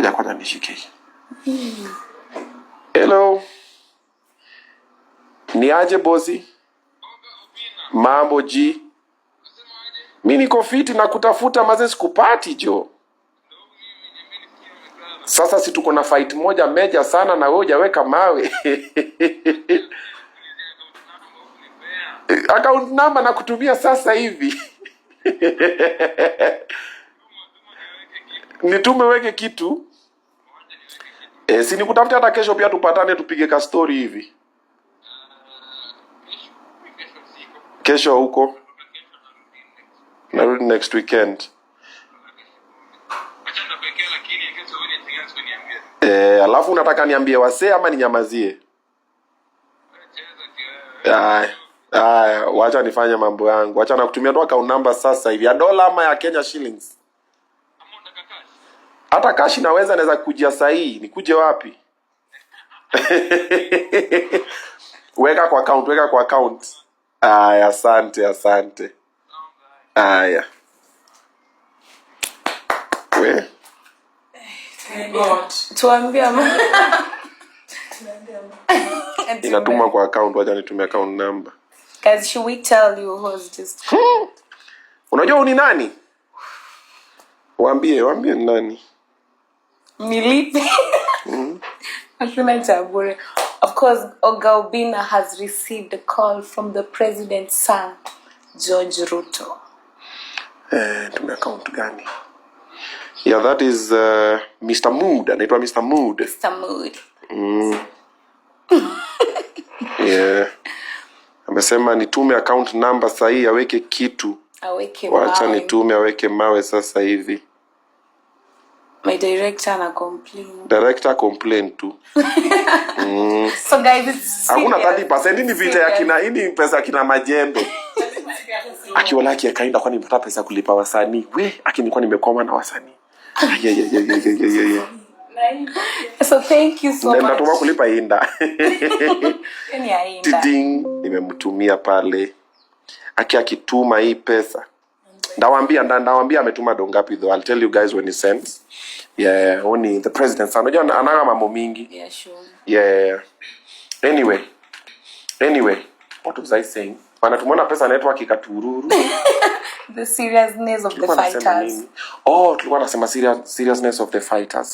Ngoja kwanza nishike. Hello. Ni aje bosi? Mambo ji. Mimi niko fiti na kutafuta maze sikupati jo. Sasa si tuko na fight moja meja sana na wewe hujaweka mawe. Account number na kutumia sasa hivi. Nitume weke kitu. Si nikutafuta hata kesho pia tupatane tupige ka story hivi. Kesho huko. Narudi next weekend. Alafu unataka niambie wasee ama ninyamazie? Wacha nifanye mambo yangu. Wacha nakutumia tu account number sasa hivi. Ya dola ama ya Kenya shillings? Hata cash naweza kujia sahi. Nikuje wapi? Weka kwa account. Asante. Aya. We. Tuambia Inatuma kwa account, wacha nitumie account number. Guys, should we tell you who's just Unajua ni nani? Waambie ni nani? Nilipe. Of course, Oga Obinna has received a call from the president's son, George Ruto. Tumia account gani? Yeah, that is Mr. Mood. Anaitwa Mr. Mood. Mr. Mood. Yeah. Amesema nitume account number sahi aweke kitu. Aweke mawe. Wacha nitume aweke mawe sasa hivi. My director ana complain. Director complain tu. So guys, it's hakuna 30% ni vita ya kina hii pesa ya kina majembe. Akiwa laki akaenda kwani nipata pesa kulipa wasanii. Nilikuwa nimekoma na wasanii. Yeah. So thank you so much. Natuma kulipa Inda. Inda. Nimemtumia pale. Akituma hii pesa. Ndawaambia ametuma dongapi though. I'll tell you guys when he sends. Yeah, only the president. Unajua anaga mambo mingi. Yeah, sure. Yeah. Anyway, what was I saying? Wanatumona pesa network ikatururu. The seriousness of the fighters. Tulikuwa nasema seriousness of the fighters.